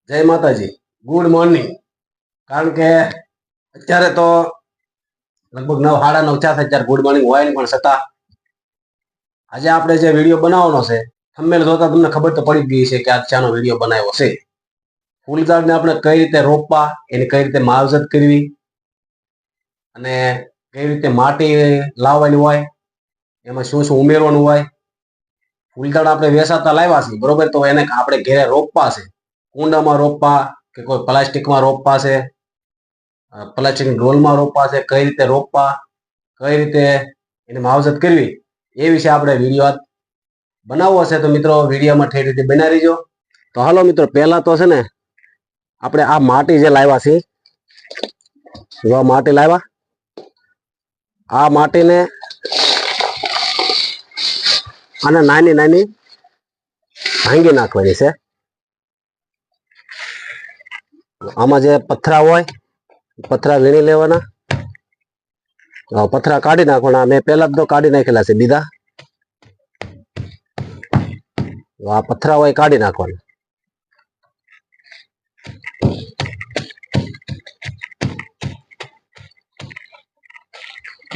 જય માતાજી, good morning. કારણ કે અત્યારે તો લગભગ 9 સાડા 9 થયા છે. અત્યારે ગુડ મોર્નિંગ હોય નહીં, પણ છતાં આજે આપણે જે વિડીયો બનાવવાનો છે, થંબનેલ જોતા તમને ખબર તો પડી ગઈ છે કે આ ચાનો વિડીયો બનાવ્યો છે. ફૂલઝાડને આપણે કઈ રીતે રોપવા, એની કઈ રીતે માવજત કરવી અને કઈ રીતે માટી લાવવાની હોય, એમાં શું શું ઉમેરવાનું હોય. ફૂલઝાડ આપણે વેચાતા લાવ્યા છે, બરોબર, તો એને આપણે ઘેરે રોપવા છે. કુંડામાં રોપવા કે કોઈ પ્લાસ્ટિકમાં રોપવા છે, પ્લાસ્ટિકની ડોલમાં રોપવા છે, કઈ રીતે રોપવા, કઈ રીતે એની માવજત કરવી, એ વિશે આપણે વિડીયો બનાવવો હશે. તો મિત્રો વિડીયોમાં ઠેર રીતે બના રહીજો. તો હાલો મિત્રો, પહેલા તો છે ને આપણે આ માટી જે લાવ્યા છે, જો માટી લાવ્યા, આ માટીને આને નાની નાની ભાંગી નાખવાની છે. આમાં જે પથરા હોય, પથરા વીણી લેવાના, પથરા કાઢી નાખવાના. મેં પહેલા તો કાઢી નાખેલા છે બીજા. આ પથરા હોય કાઢી નાખવાના.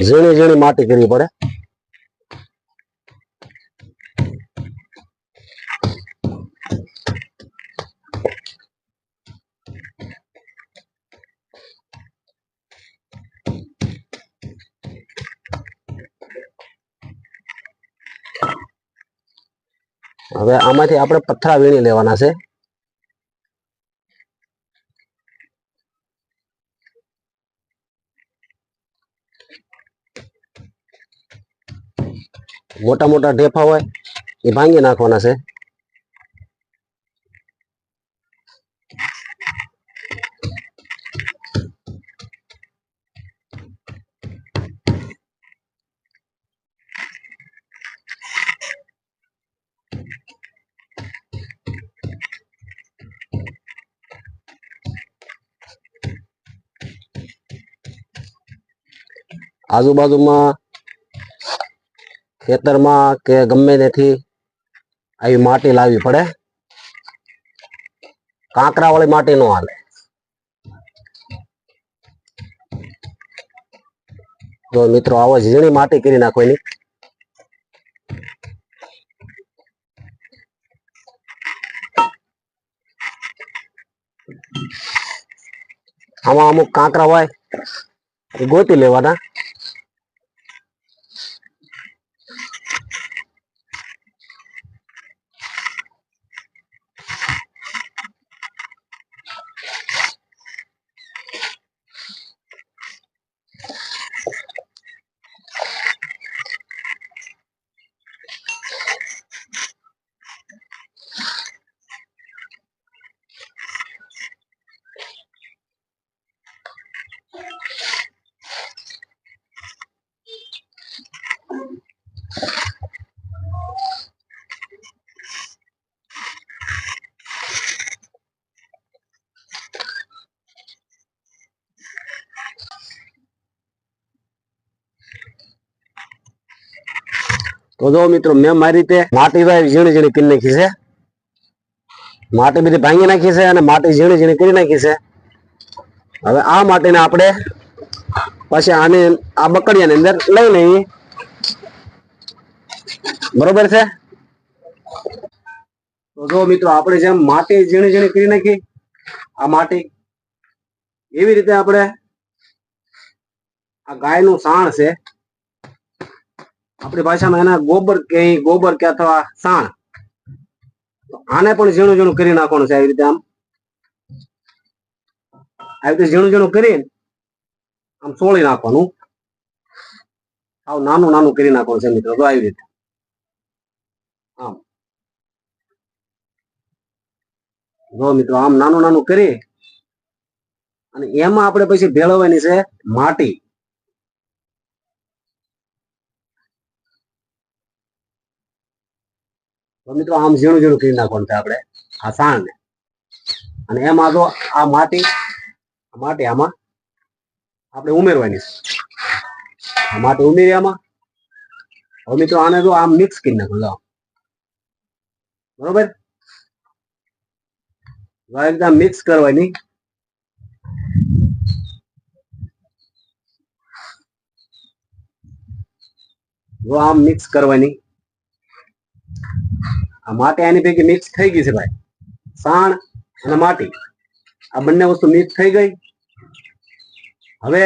ઝીણી ઝીણી માટી કરવી પડે. હવે આમાંથી આપણે પથરા વીણી લેવાના છે. મોટા મોટા ઢેફા હોય એ ભાંગી નાખવાના છે. આજુબાજુમાં ખેતરમાં કે ગમે ત્યાંથી આવી માટી લાવવી પડે. કાંકરા વાળી માટી નો હાલે. તો મિત્રો આવો ઝીણી માટી કરી નાખવાની. આમાં અમુક કાંકરા હોય એ ગોતી લેવાના. તો જો મિત્રો, મેં મારી રીતે માટી ઝીણી ઝીણી કરી નાખી છે. માટી બધી ભાંગી નાખી છે અને માટી ઝીણી ઝીણી કરી નાખી છે. હવે આ માટીને આપણે પછી આને આ બકડિયાની અંદર લઈ લઈએ, બરોબર છે. તો જો મિત્રો, આપણે જેમ માટી ઝીણી ઝીણી કરી નાખી, આ માટી એવી રીતે આપણે આ ગાયનું સાણ છે, આપણી ભાષામાં એના ગોબર કે અથવા સાણ, આને પણ ઝીણું ઝીણું કરી નાખવાનું છે. આવી રીતે આવી રીતે ઝીણું ઝીણું કરી આમ સોળી નાખવાનું. આવ નાનું નાનું કરી નાખવાનું છે મિત્રો. તો આવી રીતે આમ જો મિત્રો, આમ નાનું નાનું કરી અને એમાં આપણે પછી ભેળવવાની છે માટી. તો મિત્રો, આમ ઝીણું ઝીણું કરી નાખવાનું છે આપણે આ સાણ ને. અને એમાં જો આ માટી આમાં આપણે ઉમેરવાની છે. આ માટી ઉમેરી આમાં. હવે મિત્રો, આને જો આમ મિક્સ કરી નાખો, બરોબર. એકદમ મિક્સ કરવાની. જો આમ મિક્સ કરવાની. આ માટી આની ભેગી મિક્સ થઈ ગઈ છે ભાઈ. સાણ અને માટી આ બંને વસ્તુ મિક્સ થઈ ગઈ. હવે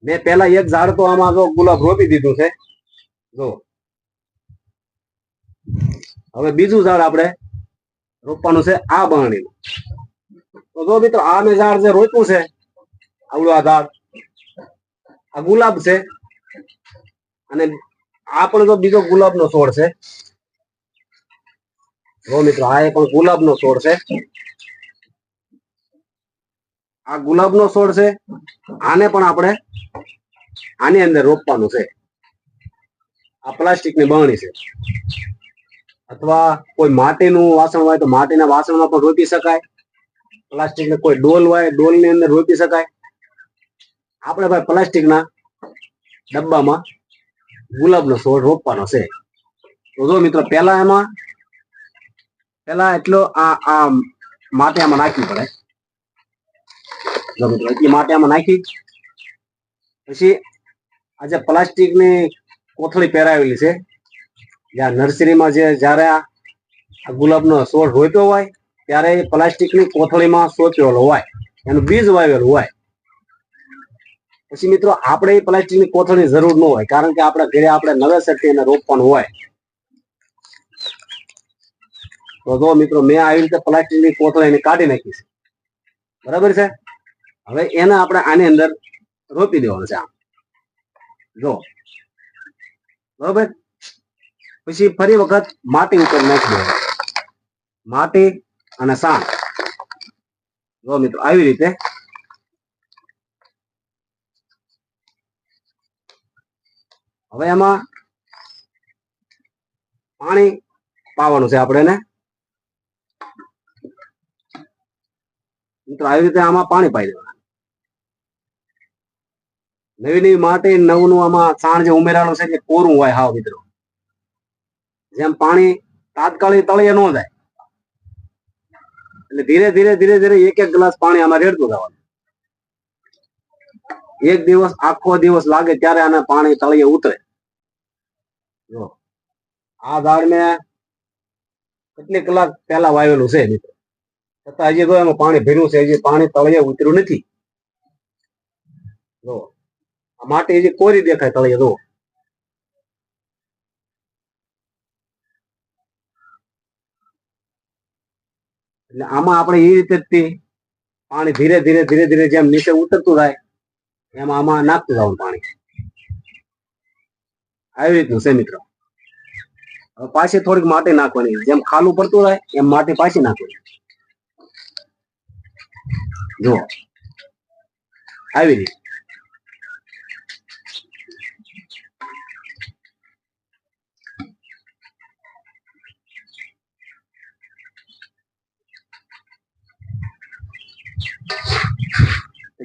મેં પેલા એક ઝાડ તો આમાં જો ગુલાબ રોપી દીધું છે. જો હવે બીજું ઝાડ આપણે રોપવાનું છે આ બરણીનું. તો જો મિત્રો આ મેં ઝાડ જે રોપ્યું છે આવડું આ ઝાડ આ ગુલાબ છે. અને આ પણ જો બીજો ગુલાબનો છોડ છે. જો મિત્રો આ પણ ગુલાબનો છોડ છે. આ ગુલાબનો છોડ છે. આને પણ આપણે આની અંદર રોપવાનું છે. આ પ્લાસ્ટિકની બરણી છે. અથવા કોઈ માટીનું વાસણ હોય તો માટીના વાસણમાં પણ રોપી શકાય. પ્લાસ્ટિકની કોઈ ડોલ હોય ડોલની અંદર રોપી શકાય. આપણે ભાઈ પ્લાસ્ટિકના ડબ્બામાં ગુલાબનો છોડ રોપવાનો છે. તો જો મિત્રો પેલા એટલો આ માટી આમાં નાખવી પડે. જો મિત્રો એટલી માટી આમાં નાખી પછી આ જે પ્લાસ્ટિકની કોથળી પહેરાવેલી છે જ્યાં નર્સરીમાં જ્યારે આ ગુલાબનો છોડ રોપ્યો હોય ત્યારે પ્લાસ્ટિકની કોથળીમાં સોંપેલો હોય, એનું બીજ વાવેલું હોય. પછી મિત્રો આપણે એ પ્લાસ્ટિકની કોથળીની જરૂર ન હોય, કારણ કે આપણા ઘરે આપણે નવેસરથી એને રોપવાનું હોય. તો જો મિત્રો મેં આવી રીતે પ્લાસ્ટિકની કોથળી એને કાઢી નાખી છે. બરાબર છે. હવે એને આપણે આની અંદર રોપી દેવાનું છે. આમ જો બરાબર. પછી ફરી વખત માટી ઉપર નાખી દેવાનું. માટી અને સાણ. જો મિત્રો આવી રીતે હવે એમાં પાણી પાવાનું છે આપણે એને. મિત્રો આવી રીતે આમાં પાણી પાઈ દેવાનું. નવી નવી માટી નવું આમાં સાણ જે ઉમેરાનું છે કે કોરું હોય હાવ મિત્રો. જેમ પાણી તાત્કાલિક તળિયે ન જાય એટલે ધીરે ધીરે ધીરે ધીરે એક એક ગ્લાસ પાણી આમાં રેડતું જવાનું. એક દિવસ આખો દિવસ લાગે ત્યારે આને પાણી તળિયે ઉતરે. જો આ ઝાડ મેં કેટલી કલાક પહેલા વાવેલું છે મિત્રો, છતાં હજી તો એમાં પાણી ભર્યું છે. હજી પાણી તળિયે ઉતર્યું નથી. જો આ માટી હજી કોરી દેખાય તળિયે. જો એટલે આમાં આપણે એ રીતે પાણી ધીરે ધીરે ધીરે ધીરે જેમ નીચે ઉતરતું જાય એમ આમાં નાખતું જવાનું પાણી. આવી રીતનું છે મિત્રો. હવે પાછી થોડીક માટી નાખવાની. જેમ ખાલું પડતું જાય એમ માટી પાછી નાખવાની. જુઓ આવી રીતે.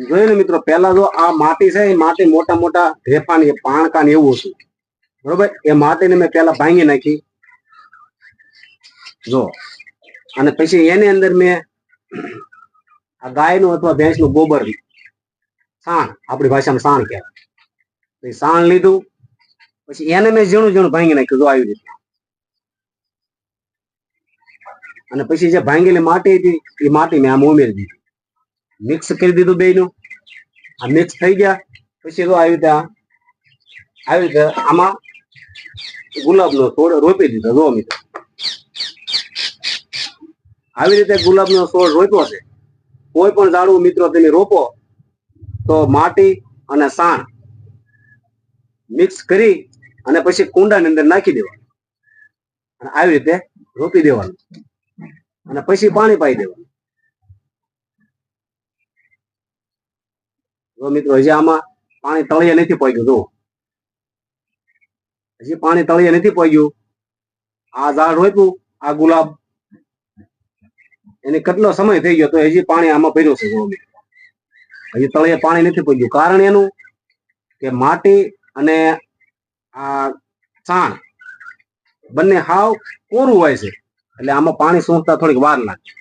જોયું ને મિત્રો, પેલા જો આ માટી છે એ માટી મોટા મોટા રેફાની પાણકા ને એવું હતું. બરોબર. એ માટીને મેં પેલા ભાંગી નાખી. જો અને પછી એની અંદર મેં આ ગાયનું અથવા ભેંસનું ગોબર, સાણ, આપણી ભાષામાં સાણ કહેવાય, સાણ લીધું. પછી એને મેં ઝીણું ઝીણું ભાંગી નાખ્યું. જો આવી રીતે. અને પછી જે ભાંગેલી માટી હતી એ માટી મેં આમ ઉમેરી દીધી. મિક્સ કરી દીધું બેયનું. આ મિક્સ થઈ ગયા પછી તો આવી રીતે આમાં ગુલાબનો છોડ રોપી દીધો. જો મિત્રો આવી રીતે ગુલાબનો છોડ રોપ્યો છે. કોઈ પણ ઝાડવું મિત્રો તમે રોપો તો માટી અને સાણ મિક્સ કરી અને પછી કુંડાની અંદર નાખી દેવાનું અને આવી રીતે રોપી દેવાનું અને પછી પાણી પાઈ દેવાનું. જો મિત્રો હજી આમાં પાણી તળિયે નથી પહોંચ્યું. જો હજી પાણી તળિયે નથી પહોંચ્યું. આ ઝાડ રોપ્યું આ ગુલાબ એને કેટલો સમય થઈ ગયો તો હજી પાણી આમાં ભર્યું છે. જો હજી તળિયે પાણી નથી પહોંચ્યું. કારણ એનું કે માટી અને આ સાણ બંને હાવ કોરું હોય છે એટલે આમાં પાણી સૂંઘતા થોડીક વાર લાગે.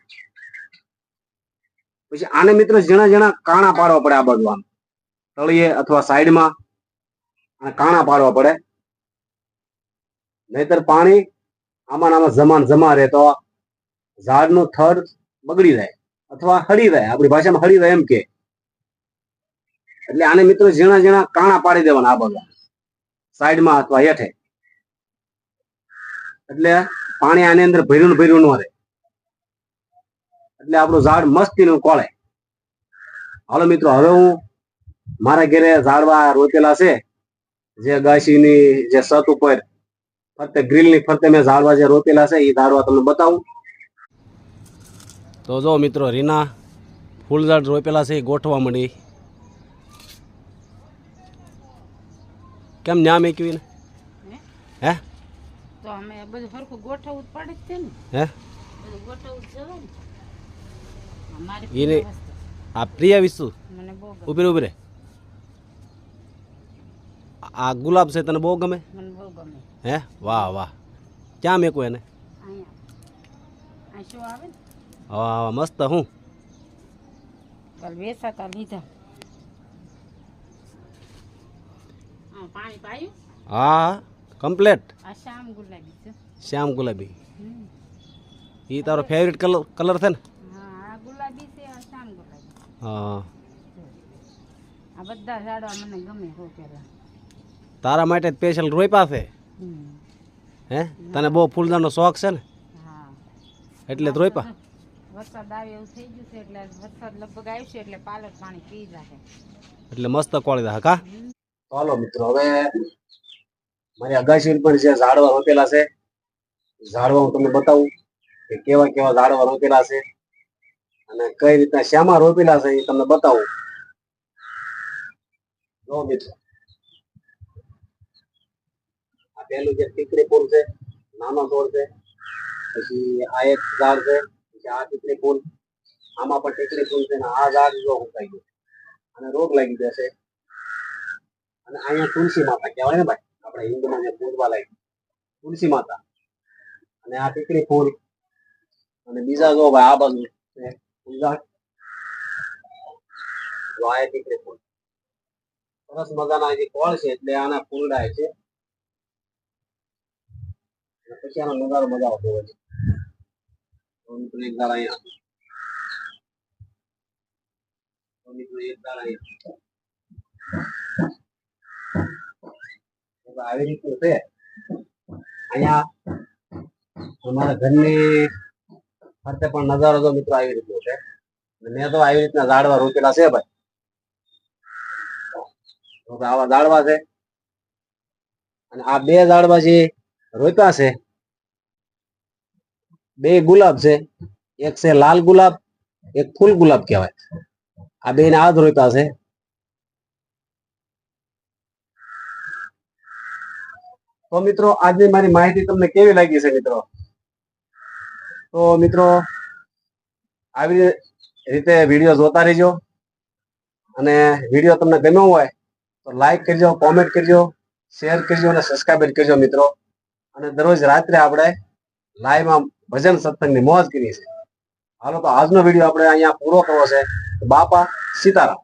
પછી આને મિત્રો ઝીણા ઝીણા કાણા પાડવા પડે, આ બાજુ આમ તળિયે અથવા સાઈડમાં અને કાણા પાડવા પડે, નહીતર પાણી આમાં જમા રહે તો ઝાડનું થડ બગડી જાય અથવા હળી જાય, આપણી ભાષામાં હળી જાય એમ કે. એટલે આને મિત્રો ઝીણા ઝીણા કાણા પાડી દેવાના આ બાજુ સાઈડમાં અથવા હેઠે, એટલે પાણી આની અંદર ભર્યું ન રહે, એટલે આપણું ઝાડ મસ્તીનું કોળે. હાલો મિત્રો, હવે હું મારા ઘરે ઝાડવા રોપેલા છે, જે અગાશીની જે છત ઉપર ફરતે ગ્રીલની ફરતે મેં ઝાડવા જે રોપેલા છે એ ઝાડવા તમને બતાવું. તો જો મિત્રો, રીના ફૂલ ઝાડ રોપેલા છે એ ગોઠવા મળી. કેમ ન્યા મેકવી ને? હે તો અમે બધું સરખું ગોઠવવું પડે છે ને. હે બધું ગોઠવવું જ જોઈએ ને. અમારી એને આ પ્રિયા વિશુ મને બહુ ગમે. ઉભી ઉભી રે. આ ગુલાબ છે તને બહુ ગમે? મને બહુ ગમે. હે વાહ વાહ. ક્યાં મેકવું એને? અહીંયા આ શું આવે ને હા મસ્ત. હું કાલ વેસાતા લીધા. પાણી પાયું? હા કમ્પ્લેટ. આ શ્યામ ગુલાબી છે. શ્યામ ગુલાબી. એ તારો ફેવરેટ કલર છે ને? હા, આ ગુલાબી છે, આ શ્યામ ગુલાબી. હા. આ બધા ઝાડવા મને ગમે રોપેલા. તારા માટે સ્પેશિયલ રોપ્યા છે. હે તને બહુ ફૂલદાનનો શોખ છે ને? હા, એટલે જ રોપ્યા. વરસાદ આવે એવું થઈ ગયું છે, એટલે વરસાદ લગભગ આવશે એટલે પાલક પાણી પી જાય, એટલે મસ્ત કોળી દા કા. ચાલો મિત્રો, હવે મારી અગાશી પર જે ઝાડવા રોપેલા છે, ઝાડવા હું તમને બતાવું કે કેવા કેવા ઝાડવા રોપેલા છે અને કઈ રીતના શ્યામાં રોપેલા છે એ તમને બતાવું. જો મિત્રો, આ પેલું જે ટીકડી ફૂલ છે, નાનો છોડ છે. પછી આ એક ઝાડ છે, પછી આ ટીકડી ફૂલ, આમાં પણ ટીકડી ફૂલ છે. આ ઝાડ જો ઉકાઈ ગયું અને રોગ લાગી જશે. અને અહીંયા તુલસી માતા કહેવાય ને ભાઈ, આપણે હિન્દુમાં જે પૂજવા લાગી તુલસી માતા. અને આ ટીકડી ફૂલ અને બીજા જો ભાઈ આ બાજુ ફૂલઝાડ, જો આ ટીકડી ફૂલ સરસ મજાના જે કોળ છે, એટલે આના ફૂલડાય છે. પછી આનો નજારો મજા આવતો હોય છે. એક દાળ અહીંયા, એક દાળ અહીંયા, આવી રીતનું છે. અહીંયા અમારા ઘરની ફરતે પણ નજારો તો મિત્રો આવી રીતનો છે. મેં તો આવી રીતના ઝાડવા રોપેલા છે ભાઈ. આવા ઝાડવા છે અને આ બે ઝાડવા જે રોપ્યા છે, બે ગુલાબ છે. એક છે લાલ ગુલાબ, એક ફૂલ ગુલાબ કહેવાય. આ બે ને આ જ રોપ્યા છે. તો મિત્રો, આજની મારી માહિતી તમને કેવી લાગી છે મિત્રો? તો મિત્રો, આવી રીતે વિડીયો જોતા રહેજો અને વિડીયો તમને ગમ્યો હોય તો લાઈક કરજો, કોમેન્ટ કરજો, શેર કરજો અને સબસ્ક્રાઇબ કરજો મિત્રો. અને દરરોજ રાત્રે આપણે લાઈવમાં ભજન સત્સંગની મોજ કરીએ છીએ. હાલો, તો આજનો વિડીયો આપણે અહીંયા પૂરો કરવો છે. બાપા સીતારામ.